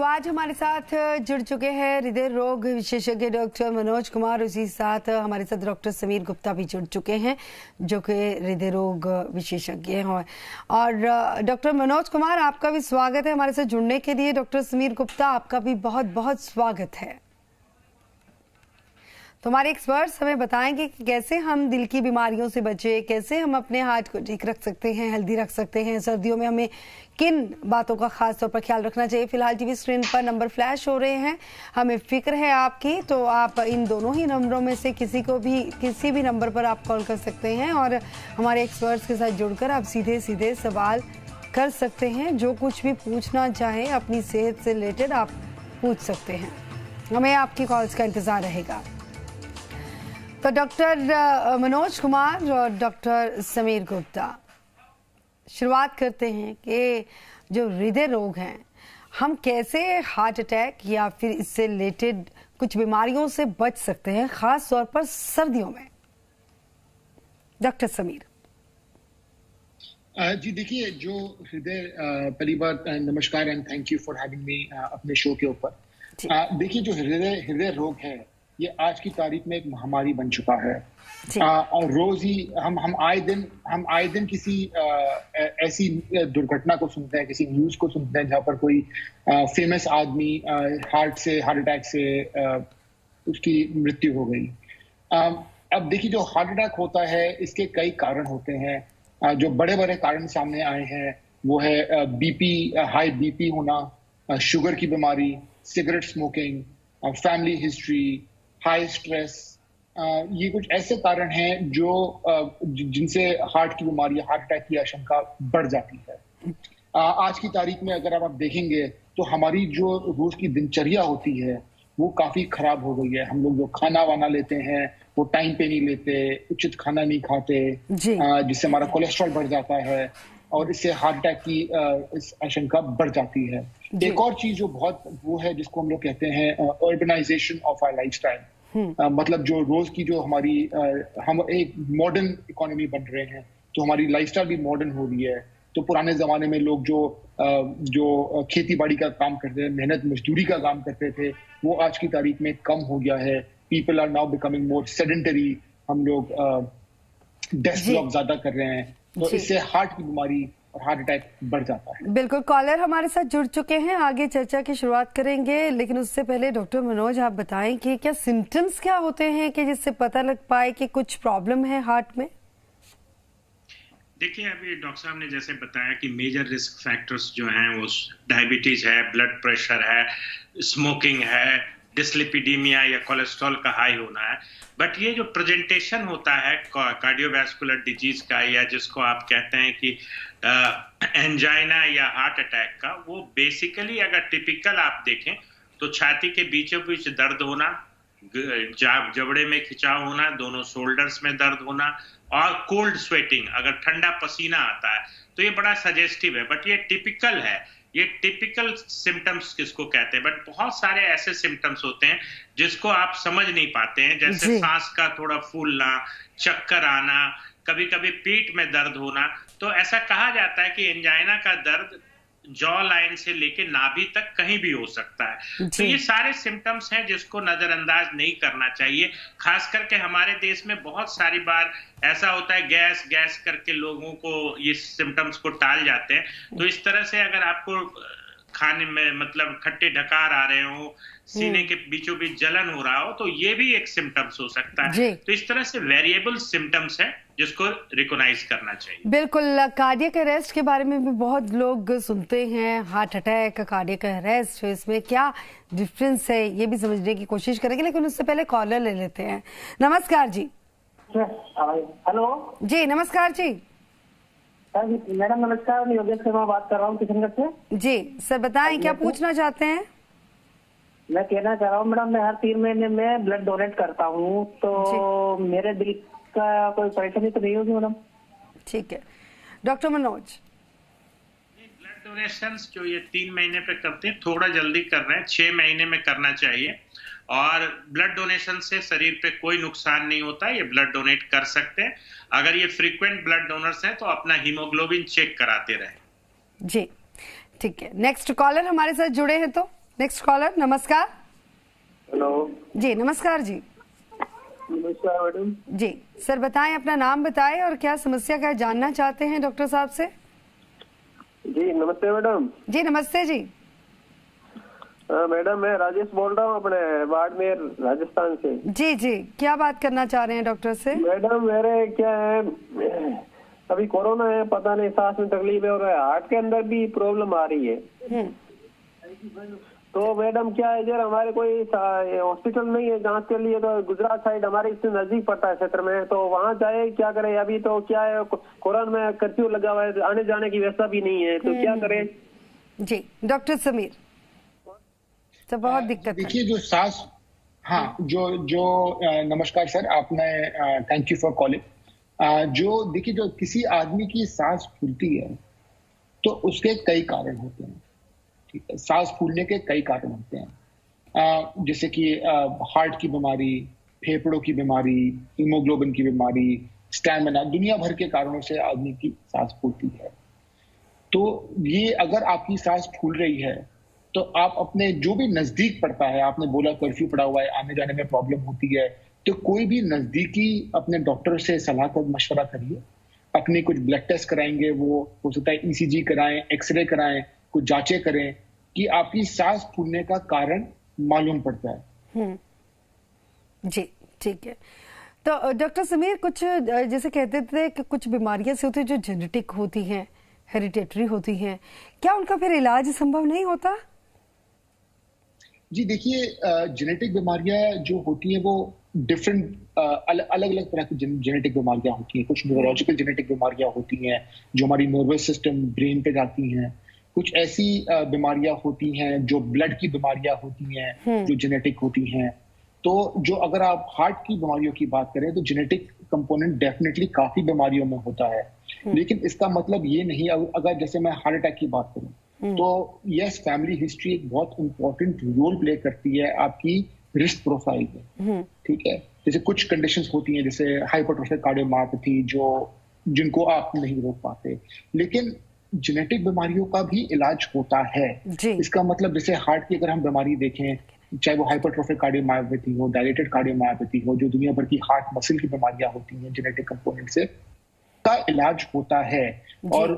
तो आज हमारे साथ जुड़ चुके हैं हृदय रोग विशेषज्ञ डॉक्टर मनोज कुमार। उसी साथ हमारे साथ डॉक्टर समीर गुप्ता भी जुड़ चुके हैं जो कि हृदय रोग विशेषज्ञ हैं। और डॉक्टर मनोज कुमार, आपका भी स्वागत है हमारे साथ जुड़ने के लिए। डॉक्टर समीर गुप्ता, आपका भी बहुत बहुत स्वागत है। तो हमारे एक्सपर्ट्स हमें बताएंगे कि कैसे हम दिल की बीमारियों से बचे, कैसे हम अपने हार्ट को ठीक रख सकते हैं, हेल्दी रख सकते हैं। सर्दियों में हमें किन बातों का खास तौर पर ख्याल रखना चाहिए। फिलहाल टीवी स्क्रीन पर नंबर फ्लैश हो रहे हैं, हमें फिक्र है आपकी, तो आप इन दोनों ही नंबरों में से किसी भी नंबर पर आप कॉल कर सकते हैं और हमारे एक्सपर्ट्स के साथ जुड़कर आप सीधे सीधे सवाल कर सकते हैं। जो कुछ भी पूछना चाहें अपनी सेहत से रिलेटेड आप पूछ सकते हैं। हमें आपकी कॉल्स का इंतजार रहेगा। तो डॉक्टर मनोज कुमार और डॉक्टर समीर गुप्ता, शुरुआत करते हैं कि जो हृदय रोग हैं, हम कैसे हार्ट अटैक या फिर इससे रिलेटेड कुछ बीमारियों से बच सकते हैं, खास तौर पर सर्दियों में। डॉक्टर समीर जी देखिए, जो हृदय, पहली बार नमस्कार and thank you for having me अपने शो के ऊपर। देखिए, जो हृदय रोग है ये आज की तारीख में एक महामारी बन चुका है। और रोज ही हम आए दिन किसी ऐसी दुर्घटना को सुनते हैं, किसी न्यूज को सुनते हैं जहां पर कोई फेमस आदमी हार्ट अटैक से उसकी मृत्यु हो गई। अब देखिए, जो हार्ट अटैक होता है इसके कई कारण होते हैं। जो बड़े बड़े कारण सामने आए हैं वो है हाई बीपी होना, शुगर की बीमारी, cigarette smoking, family history, high stress. ये कुछ ऐसे कारण हैं जो जिनसे हार्ट की बीमारी, हार्ट अटैक की आशंका बढ़ जाती है। आज की तारीख में अगर आप देखेंगे तो हमारी जो रोज की दिनचर्या होती है वो काफी खराब हो गई है। हम लोग जो खाना वाना लेते हैं वो टाइम पे नहीं लेते, उचित खाना नहीं खाते, जिससे हमारा कोलेस्ट्रॉल बढ़ जाता है और इससे हार्ट अटैक की इस आशंका बढ़ जाती है। एक और चीज जो बहुत वो है जिसको हम लोग कहते हैं अर्बनाइजेशन ऑफ आवर लाइफस्टाइल। मतलब जो रोज की जो हमारी हम एक मॉडर्न इकोनॉमी बन रहे हैं तो हमारी लाइफस्टाइल भी मॉडर्न हो रही है। तो पुराने जमाने में लोग जो खेती बाड़ी का काम करते थे, मेहनत मजदूरी का काम करते थे, वो आज की तारीख में कम हो गया है। People are now becoming more sedentary. हम लोग डेस्क जॉब ज्यादा कर रहे हैं, तो इससे हार्ट की बीमारी और हार्ट अटैक बढ़ जाता है। बिल्कुल, कॉलर हमारे साथ जुड़ चुके हैं, आगे चर्चा की शुरुआत करेंगे। लेकिन उससे पहले डॉक्टर मनोज, आप बताएं कि क्या सिम्टम्स क्या होते हैं कि जिससे पता लग पाए कि कुछ प्रॉब्लम है हार्ट में। देखिए, अभी डॉक्टर साहब ने जैसे बताया कि मेजर रिस्क फैक्टर्स जो हैं वो डायबिटीज है, ब्लड प्रेशर है, स्मोकिंग है, डिस्लिपिडीमिया या कोलेस्ट्रॉल का हाई होना है। बट ये जो प्रेजेंटेशन होता है कार्डियोवैस्कुलर डिजीज का, या जिसको आप कहते हैं कि एंजाइना या हार्ट अटैक का, वो बेसिकली अगर टिपिकल आप देखें तो छाती के बीचों बीच दर्द होना, जबड़े में खिंचाव होना, दोनों शोल्डर्स में दर्द होना और कोल्ड स्वेटिंग, अगर ठंडा पसीना आता है तो ये बड़ा सजेस्टिव है। बट ये टिपिकल है, ये टिपिकल सिम्टम्स किसको कहते हैं। बट बहुत सारे ऐसे सिम्टम्स होते हैं जिसको आप समझ नहीं पाते हैं, जैसे सांस का थोड़ा फूलना, चक्कर आना, कभी कभी पीठ में दर्द होना। तो ऐसा कहा जाता है कि एंजाइना का दर्द जॉ लाइन से लेके नाभि तक कहीं भी हो सकता है। तो ये सारे सिम्टम्स हैं जिसको नजरअंदाज नहीं करना चाहिए। खास करके हमारे देश में बहुत सारी बार ऐसा होता है गैस करके लोगों को ये सिम्टम्स को टाल जाते हैं। तो इस तरह से अगर आपको खाने में मतलब खट्टे ढकार आ रहे हो, सीने के बीचों बीच जलन हो रहा हो, तो ये भी एक सिम्टम्स हो सकता है। तो इस तरह से वेरिएबल सिम्टम्स है जिसको रिकॉग्नाइज करना चाहिए। बिल्कुल, कार्डियक अरेस्ट के बारे में भी बहुत लोग सुनते हैं, हार्ट अटैक, कार्डियक अरेस्ट, इसमें क्या डिफरेंस है ये भी समझने की कोशिश करेंगे। लेकिन उससे पहले कॉलर ले लेते हैं। नमस्कार जी। हेलो जी, नमस्कार जी। मैडम नमस्कार, मैं योगेश शर्मा बात कर रहा हूँ किशनगढ़ से। जी सर, बताएं क्या पूछना चाहते हैं। मैं कहना चाह रहा हूँ मैडम, मैं हर 3 महीने में ब्लड डोनेट करता हूँ, तो मेरे दिल का कोई परेशानी तो नहीं होगी मैडम? ठीक है डॉक्टर मनोज। ब्लड डोनेशन जो ये 3 महीने पे करते हैं, थोड़ा जल्दी कर रहे हैं, 6 महीने में करना चाहिए। और ब्लड डोनेशन से शरीर पे कोई नुकसान नहीं होता है, ये ब्लड डोनेट कर सकते हैं। अगर ये फ्रीक्वेंट ब्लड डोनर्स हैं तो अपना हीमोग्लोबिन चेक कराते रहें। जी ठीक है। नेक्स्ट कॉलर हमारे साथ जुड़े हैं, तो नेक्स्ट कॉलर, नमस्कार। हेलो जी नमस्कार जी। नमस्कार मैडम जी सर, बताएं, अपना नाम बताएं और क्या समस्या का जानना चाहते हैं डॉक्टर साहब से। जी नमस्ते मैडम। जी नमस्ते जी। मैडम मैं राजेश बोल रहा हूँ अपने बाड़मेर राजस्थान से। जी जी, क्या बात करना चाह रहे हैं डॉक्टर से। मैडम मेरे क्या है, अभी कोरोना है, पता नहीं सांस में तकलीफ है और हार्ट के अंदर भी प्रॉब्लम आ रही है। तो मैडम क्या है, जरा हमारे कोई हॉस्पिटल नहीं है जांच के लिए, तो गुजरात साइड हमारे इससे नजदीक पड़ता है क्षेत्र में, तो वहाँ जाए क्या करें। अभी तो क्या है, कोरोना में कर्फ्यू लगा हुआ है, आने जाने की व्यवस्था भी नहीं है, तो क्या करें। जी डॉक्टर समीर, तो बहुत दिक्कत है। देखिए जो सांस, हाँ जो नमस्कार सर, आपने थैंक यू फॉर कॉलिंग। जो देखिए, जो किसी आदमी की सांस फूलती है तो उसके कई कारण होते हैं। ठीक है, सांस फूलने के कई कारण होते हैं, जैसे कि हार्ट की बीमारी, फेफड़ों की बीमारी, हीमोग्लोबिन की बीमारी, स्टैमिना, दुनिया भर के कारणों से आदमी की सांस फूलती है। तो ये अगर आपकी सांस फूल रही है तो आप अपने जो भी नजदीक पड़ता है, आपने बोला कर्फ्यू पड़ा हुआ है, आने जाने में प्रॉब्लम होती है, तो कोई भी नजदीकी अपने डॉक्टर से सलाह कर मशवरा करिए। अपने कुछ ब्लड टेस्ट कराएंगे, वो हो सकता है ईसीजी कराएं, एक्सरे कराएं, कुछ जांचें करें कि आपकी सांस फूलने का कारण मालूम पड़ता है। जी ठीक है। तो डॉक्टर समीर, कुछ जैसे कहते थे कि कुछ बीमारियां से होती है जो जेनेटिक होती हैं, हेरिडेटरी होती हैं, क्या उनका फिर इलाज संभव नहीं होता। जी देखिए, जेनेटिक बीमारियां जो होती हैं वो डिफरेंट अलग अलग तरह की जेनेटिक बीमारियां होती हैं। कुछ न्यूरोलॉजिकल जेनेटिक बीमारियां होती हैं जो हमारी नर्वस सिस्टम, ब्रेन पे जाती हैं। कुछ ऐसी बीमारियां होती हैं जो ब्लड की बीमारियां होती हैं जो जेनेटिक होती हैं। तो जो अगर आप हार्ट की बीमारियों की बात करें तो जेनेटिक कंपोनेंट डेफिनेटली काफी बीमारियों में होता है, लेकिन इसका मतलब ये नहीं, अगर जैसे मैं हार्ट अटैक की बात करूं तो यस, फैमिली हिस्ट्री एक बहुत इंपॉर्टेंट रोल प्ले करती है आपकी रिस्क प्रोफाइल में। ठीक है, जैसे कुछ कंडीशंस होती हैं जैसे हाइपरट्रोफिक कार्डियोमायोपैथी जिनको आप नहीं रोक पाते, लेकिन जेनेटिक बीमारियों का भी इलाज होता है। इसका मतलब जैसे हार्ट की अगर हम बीमारी देखें, चाहे वो हाइपरट्रोफिक कार्डियोमायोपैथी हो, डायलेटेड कार्डियोमायोपैथी हो, जो दुनिया भर की हार्ट मसल की बीमारियां होती हैं जेनेटिक कंपोनेंट से, का इलाज होता है। और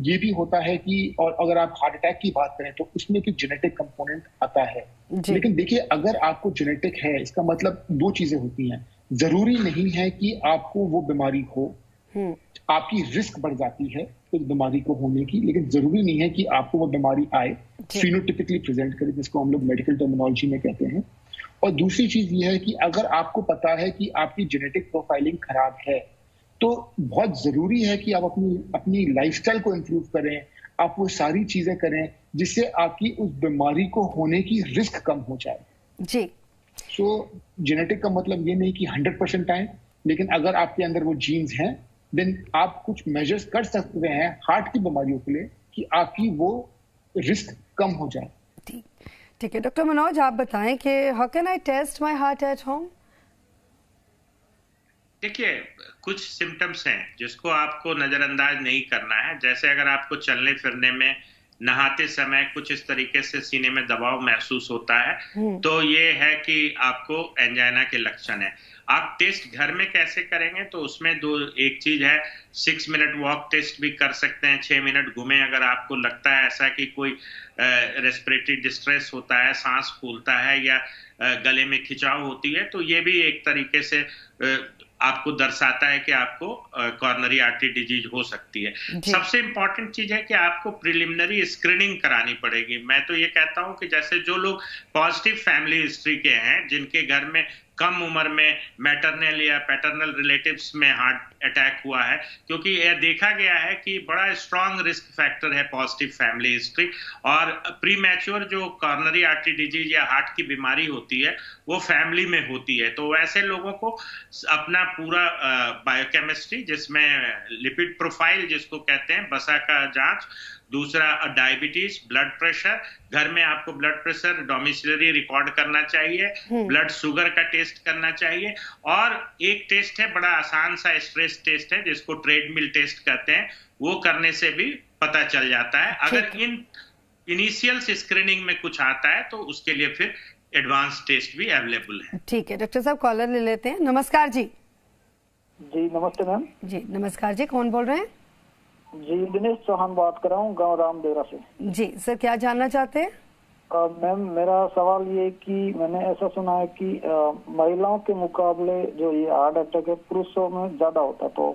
ये भी होता है कि, और अगर आप हार्ट अटैक की बात करें तो उसमें भी जेनेटिक कंपोनेंट आता है। लेकिन देखिए, अगर आपको जेनेटिक है, इसका मतलब दो चीजें होती हैं। जरूरी नहीं है कि आपको वो बीमारी हो, आपकी रिस्क बढ़ जाती है उस बीमारी को होने की, लेकिन जरूरी नहीं है कि आपको वो बीमारी आए, फिनोटिपिकली प्रेजेंट करे, जिसको हम लोग मेडिकल टर्मिनोलॉजी में कहते हैं। और दूसरी चीज ये है कि अगर आपको पता है कि आपकी जेनेटिक प्रोफाइलिंग खराब है तो बहुत जरूरी है कि आप अपनी लाइफस्टाइल को इंप्रूव करें, आप वो सारी चीजें करें जिससे आपकी उस बीमारी को होने की रिस्क कम हो जाए। जी। सो जेनेटिक का मतलब ये नहीं कि 100% आए, लेकिन अगर आपके अंदर वो जीन्स हैं देन आप कुछ मेजर्स कर सकते हैं हार्ट की बीमारियों के लिए कि आपकी वो रिस्क कम हो जाए। ठीक है डॉक्टर मनोज, आप बताएं कि how can I test my heart at home. देखिए, कुछ सिम्टम्स हैं जिसको आपको नजरअंदाज नहीं करना है। जैसे अगर आपको चलने फिरने में, नहाते समय कुछ इस तरीके से सीने में दबाव महसूस होता है तो ये है कि आपको एंजाइना के लक्षण है। आप टेस्ट घर में कैसे करेंगे, तो उसमें एक चीज है, 6 मिनट वॉक टेस्ट भी कर सकते हैं। 6 मिनट घूमें। अगर आपको लगता है ऐसा कि कोई रेस्पिरेटरी डिस्ट्रेस होता है, सांस फूलता है या गले में खिंचाव होती है, तो ये भी एक तरीके से आपको दर्शाता है कि आपको कॉर्नरी आर्टरी डिजीज हो सकती है। सबसे इंपॉर्टेंट चीज है कि आपको प्रिलिमिनरी स्क्रीनिंग करानी पड़ेगी। मैं तो ये कहता हूं कि जैसे जो लोग पॉजिटिव फैमिली हिस्ट्री के हैं, जिनके घर में कम उम्र में मैटरनल या पैटर्नल रिलेटिव्स में हार्ट अटैक हुआ है, क्योंकि यह देखा गया है कि बड़ा स्ट्रांग रिस्क फैक्टर है पॉजिटिव फैमिली हिस्ट्री। और प्री मैच्योर जो कॉर्नरी आर्टरी डिजीज या हार्ट की बीमारी होती है वो फैमिली में होती है। तो वैसे लोगों को अपना पूरा बायोकेमिस्ट्री, जिसमें लिपिड प्रोफाइल जिसको कहते हैं, बसा का जांच, दूसरा डायबिटीज, ब्लड प्रेशर, घर में आपको ब्लड प्रेशर डोमिसिलरी रिकॉर्ड करना चाहिए, ब्लड शुगर का टेस्ट करना चाहिए, और एक टेस्ट है बड़ा आसान सा स्ट्रेस टेस्ट है जिसको ट्रेडमिल टेस्ट कहते हैं, वो करने से भी पता चल जाता है। अगर इन इनिशियल स्क्रीनिंग में कुछ आता है तो उसके लिए फिर एडवांस टेस्ट भी अवेलेबल है। ठीक है डॉक्टर साहब, कॉलर ले लेते हैं। नमस्कार जी। जी नमस्ते मैम। जी नमस्कार जी, कौन बोल रहे हैं? जी दिनेश चौहान बात कर रहा हूँ, गांव रामदेवरा से। जी सर, क्या जानना चाहते हैं? मैम मेरा सवाल ये कि मैंने ऐसा सुना है कि महिलाओं के मुकाबले जो ये हार्ट अटैक है पुरुषों में ज्यादा होता है, तो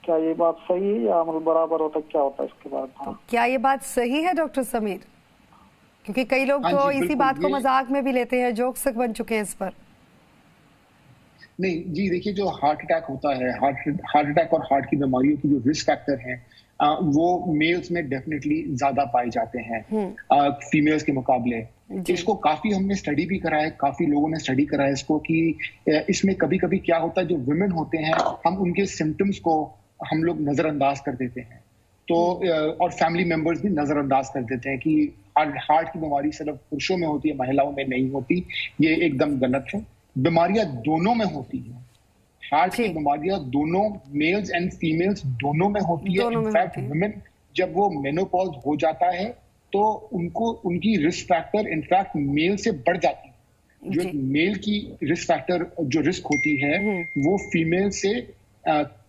क्या ये बात सही है या मतलब बराबर होता है, क्या होता है इसके बाद? हाँ। क्या ये बात सही है डॉक्टर समीर? क्योंकि कई लोग तो इसी बात को मजाक में भी लेते हैं, जोक्स तक बन चुके हैं इस पर। नहीं जी, देखिए जो हार्ट अटैक होता है, हार्ट अटैक और हार्ट की बीमारियों की जो रिस्क फैक्टर हैं वो मेल्स में डेफिनेटली ज्यादा पाए जाते हैं फीमेल्स के मुकाबले। इसको काफी हमने स्टडी भी करा है, काफी लोगों ने स्टडी करा है इसको कि इसमें कभी कभी क्या होता है, जो वुमेन होते हैं हम उनके सिम्टम्स को हम लोग नजरअंदाज कर देते हैं, तो और फैमिली मेंबर्स भी नजरअंदाज कर देते हैं कि हार्ट की बीमारी सिर्फ पुरुषों में होती है, महिलाओं में नहीं होती। ये एकदम गलत है। बीमारियां दोनों में होती हैं, हार्ट की बीमारियां दोनों मेल्स एंड फीमेल्स दोनों में होती है। इनफैक्ट वुमेन जब वो मेनोपॉज हो जाता है तो उनको उनकी रिस्क फैक्टर इनफैक्ट मेल से बढ़ जाती है। जो मेल की रिस्क फैक्टर जो रिस्क होती है वो फीमेल से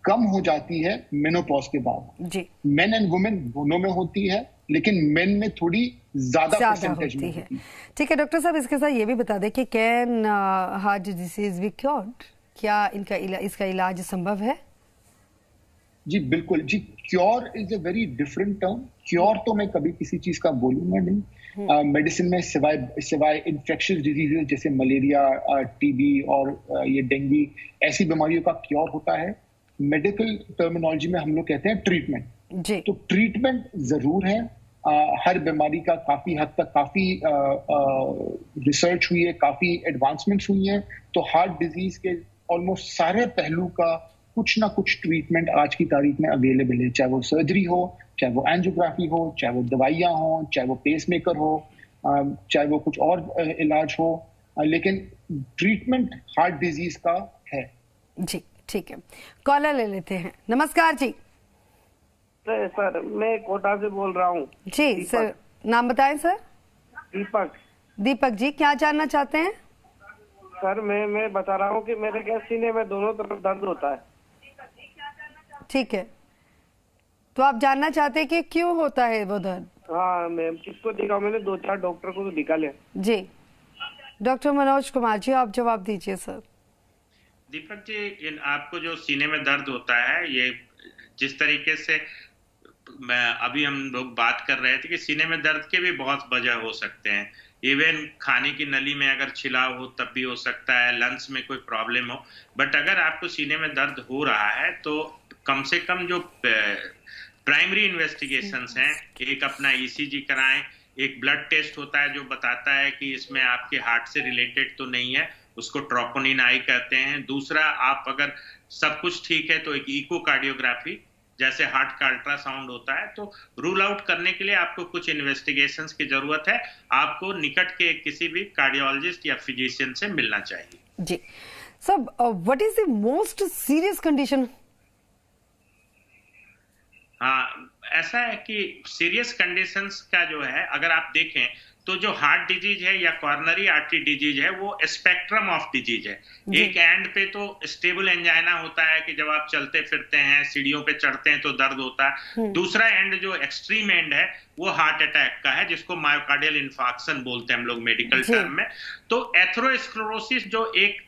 कम हो जाती है मेनोपॉज के बाद। मेन एंड वुमेन दोनों में होती है, लेकिन मेन में थोड़ी ज्यादा परसेंटेज में होती है। ठीक है डॉक्टर साहब, इसके साथ ये भी बता दें कि can heart disease be cured? क्या इसका इलाज संभव है? जी बिल्कुल जी, cure is a very different term. Cure तो मैं कभी किसी चीज का बोलूंगा नहीं। मेडिसिन में सिवाय इन्फेक्शियस डिजीजेस जैसे मलेरिया, टीबी और ये डेंगू ऐसी बीमारियों का क्योर होता है। मेडिकल टर्मिनोलॉजी में हम लोग कहते हैं ट्रीटमेंट। तो ट्रीटमेंट जरूर है। हर बीमारी का काफी हद तक काफी रिसर्च हुई है, काफी एडवांसमेंट्स हुई है। तो हार्ट डिजीज के ऑलमोस्ट सारे पहलू का कुछ ना कुछ ट्रीटमेंट आज की तारीख में अवेलेबल है, चाहे वो सर्जरी हो, चाहे वो एंजियोग्राफी हो, चाहे वो दवाइयां हो, चाहे वो पेसमेकर हो, चाहे वो कुछ और इलाज हो, लेकिन ट्रीटमेंट हार्ट डिजीज का है। जी ठीक है, कॉलर ले लेते हैं। नमस्कार जी। सर मैं कोटा से बोल रहा हूँ। जी सर, नाम बताएं सर। दीपक। दीपक जी, क्या जानना चाहते हैं? सर मैं बता रहा हूँ कि मेरे क्या सीने में दोनों तरफ दर्द होता है। ठीक है, तो आप जानना चाहते हैं कि क्यों होता है वो दर्द? हाँ मैम, किसको दिखाऊं? मैंने 2-4 डॉक्टर को तो दिखा लिया। जी डॉक्टर मनोज कुमार जी, आप जवाब दीजिए सर। दीपक जी, आपको जो सीने में दर्द होता है, ये जिस तरीके से अभी हम लोग बात कर रहे थे कि सीने में दर्द के भी बहुत वजह हो सकते हैं। इवन खाने की नली में अगर छिलाव हो तब भी हो सकता है, लंग्स में कोई प्रॉब्लम हो। बट अगर आपको सीने में दर्द हो रहा है तो कम से कम जो प्राइमरी इन्वेस्टिगेशंस हैं, एक अपना ईसीजी कराएं, एक ब्लड टेस्ट होता है जो बताता है कि इसमें आपके हार्ट से रिलेटेड तो नहीं है, उसको ट्रोपोनिन आई कहते हैं। दूसरा, आप अगर सब कुछ ठीक है तो एक इकोकार्डियोग्राफी जैसे हार्ट का अल्ट्रासाउंड होता है, तो रूल आउट करने के लिए आपको कुछ इन्वेस्टिगेशंस की जरूरत है। आपको निकट के किसी भी कार्डियोलॉजिस्ट या फिजिशियन से मिलना चाहिए। जी सब, what is the most serious condition? हाँ, ऐसा है कि सीरियस कंडीशंस का जो है, अगर आप देखें तो जो हार्ट डिजीज है या कॉर्नरी आर्टरी डिजीज है वो स्पेक्ट्रम ऑफ डिजीज है। एक एंड पे तो स्टेबल एंजाइना होता है कि जब आप चलते फिरते हैं, सीढ़ियों पे चढ़ते हैं तो दर्द होता है। दूसरा एंड जो एक्सट्रीम एंड है वो हार्ट अटैक का है, जिसको मायोकार्डियल इन्फार्क्शन बोलते हैं हम लोग मेडिकल टर्म में। तो एथेरोस्क्लेरोसिस जो एक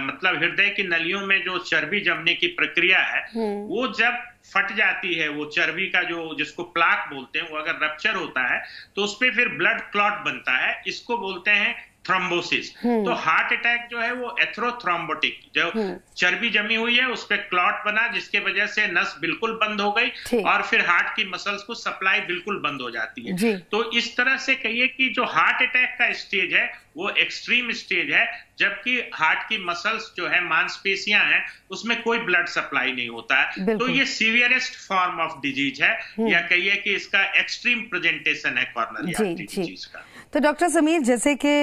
मतलब हृदय की नलियों में जो चर्बी जमने की प्रक्रिया है, वो जब फट जाती है, वो चर्बी का जो जिसको प्लाक बोलते हैं, वो अगर रप्चर होता है तो उसपे फिर ब्लड क्लॉट बनता है, इसको बोलते हैं थ्रोम्बोसिस। तो हार्ट अटैक जो है वो एथेरोथ्रोम्बोटिक, जो चर्बी जमी हुई है उस पे क्लॉट बना, जिसके वजह से नस बिल्कुल बंद हो गई और फिर हार्ट की मसल्स को सप्लाई बिल्कुल बंद हो जाती है। तो इस तरह से कहिए कि जो हार्ट अटैक का स्टेज है वो एक्सट्रीम स्टेज है, जबकि हार्ट की मसल्स जो है, मांसपेशियां हैं, उसमें कोई ब्लड सप्लाई नहीं होता है। तो ये सीवियरेस्ट फॉर्म ऑफ डिजीज है, या कहिए कि इसका एक्सट्रीम प्रेजेंटेशन है कॉर्नरी आर्टरी डिजीज का। तो डॉक्टर समीर, जैसे कि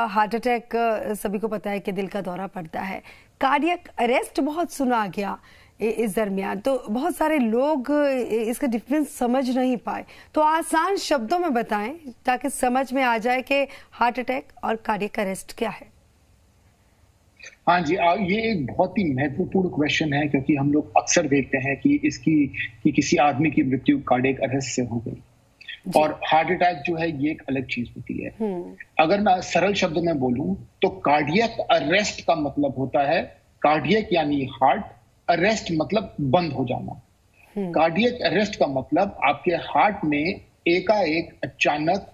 हार्ट अटैक सभी को पता है कि दिल का दौरा पड़ता है, कार्डियक अरेस्ट बहुत सुना गया, इस दरमियान, तो बहुत सारे लोग इसका डिफरेंस समझ नहीं पाए, तो आसान शब्दों में बताएं ताकि समझ में आ जाए कि हार्ट अटैक और कार्डियक अरेस्ट क्या है। हाँ जी, ये एक बहुत ही महत्वपूर्ण क्वेश्चन है, क्योंकि हम लोग अक्सर देखते हैं कि किसी आदमी की मृत्यु कार्डियक अरेस्ट से हो गई, और हार्ट अटैक जो है ये एक अलग चीज होती है। अगर मैं सरल शब्द में बोलूं तो कार्डियक अरेस्ट का मतलब होता है, कार्डियक यानी हार्ट, अरेस्ट मतलब बंद हो जाना। कार्डियक अरेस्ट का मतलब आपके हार्ट ने एकाएक अचानक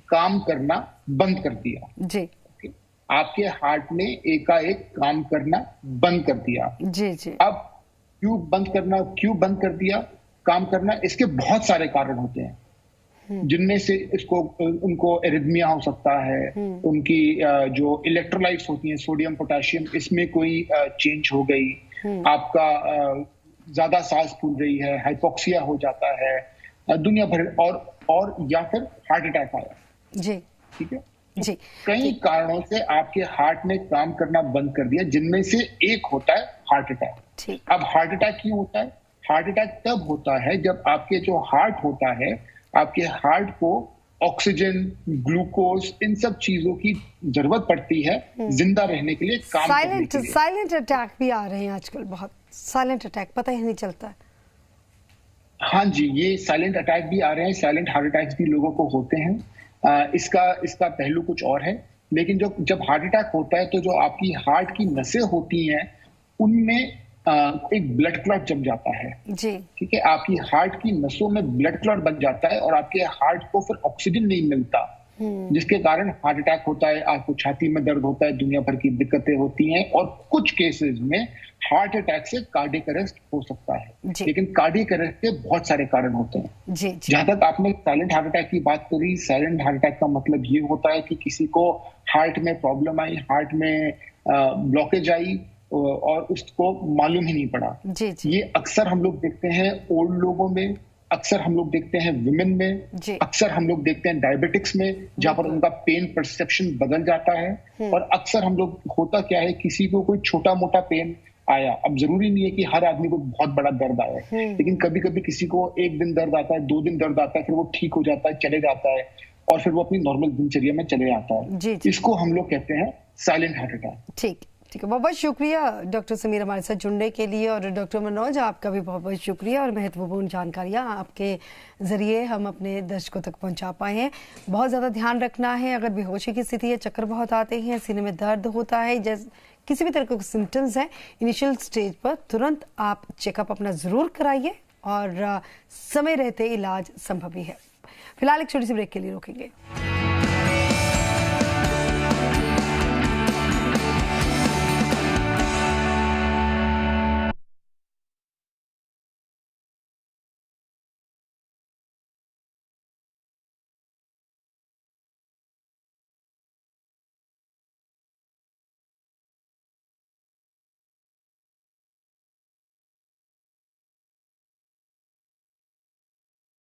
काम करना बंद कर दिया जी। आपके हार्ट ने एकाएक काम करना बंद कर दिया जी जी। अब क्यों बंद कर दिया काम करना? इसके बहुत सारे कारण होते हैं, जिनमें से उनको एरिथमिया हो सकता है, उनकी जो इलेक्ट्रोलाइट्स होती हैं सोडियम पोटेशियम, इसमें कोई चेंज हो गई, आपका ज्यादा सांस फूल रही है, हाइपोक्सिया हो जाता है, दुनिया भर, और या फिर हार्ट अटैक आया जी। ठीक है जी। कई कारणों से आपके हार्ट ने काम करना बंद कर दिया, जिनमें से एक होता है हार्ट अटैक। अब हार्ट अटैक क्यों होता है? हार्ट अटैक तब होता है जब आपके जो हार्ट होता है, आपके हार्ट को ऑक्सीजन, ग्लूकोज, इन सब चीजों की जरूरत पड़ती है जिंदा रहने के लिए, काम करने के लिए। साइलेंट अटैक भी आ रहे हैं आजकल, बहुत साइलेंट अटैक, पता ही नहीं चलता है। हाँ जी, ये साइलेंट अटैक भी आ रहे हैं, साइलेंट हार्ट अटैक्स भी लोगों को होते हैं। इसका पहलू कुछ और है, लेकिन जब हार्ट अटैक होता है तो जो आपकी हार्ट की नसें होती हैं उनमें एक ब्लड क्लॉट जम जाता है जी। ठीक है, आपकी हार्ट की नसों में ब्लड क्लॉट बन जाता है और आपके हार्ट को फिर ऑक्सीजन नहीं मिलता, जिसके कारण हार्ट अटैक होता है, आपको छाती में दर्द होता है, दुनिया भर की दिक्कतें होती हैं, और कुछ केसेस में हार्ट अटैक से कार्डियक अरेस्ट हो सकता है। लेकिन कार्डियक अरेस्ट के बहुत सारे कारण होते हैं जी। जहां तक आपने साइलेंट हार्ट अटैक की बात करी, साइलेंट हार्ट अटैक का मतलब ये होता है कि किसी को हार्ट में प्रॉब्लम आई, हार्ट में ब्लॉकेज आई और उसको मालूम ही नहीं पड़ा जी। ये अक्सर हम लोग देखते हैं ओल्ड लोगों में, अक्सर हम लोग देखते हैं विमेन में, अक्सर हम लोग देखते हैं डायबिटिक्स में, जहां पर उनका पेन परसेप्शन बदल जाता है। और अक्सर हम लोग, होता क्या है, किसी को कोई छोटा मोटा पेन आया, अब जरूरी नहीं है कि हर आदमी को बहुत बड़ा दर्द आया, लेकिन कभी कभी किसी को एक दिन दर्द आता है, 2 दिन दर्द आता है, फिर वो ठीक हो जाता है, चले जाता है, और फिर वो अपनी नॉर्मल दिनचर्या में चले जाता है। इसको हम लोग कहते हैं साइलेंट हार्ट अटैक। ठीक है, बहुत बहुत शुक्रिया डॉक्टर समीर हमारे साथ जुड़ने के लिए, और डॉक्टर मनोज आपका भी बहुत बहुत शुक्रिया, और महत्वपूर्ण जानकारियाँ आपके ज़रिए हम अपने दर्शकों तक पहुंचा पाए हैं। बहुत ज़्यादा ध्यान रखना है, अगर बेहोशी की स्थिति है, चक्कर बहुत आते हैं, सीने में दर्द होता है, जैसे किसी भी तरह के सिम्टम्स हैं, इनिशियल स्टेज पर तुरंत आप चेकअप अपना ज़रूर कराइए, और समय रहते इलाज संभव ही है। फिलहाल एक छोटी सी ब्रेक के लिए रोकेंगे।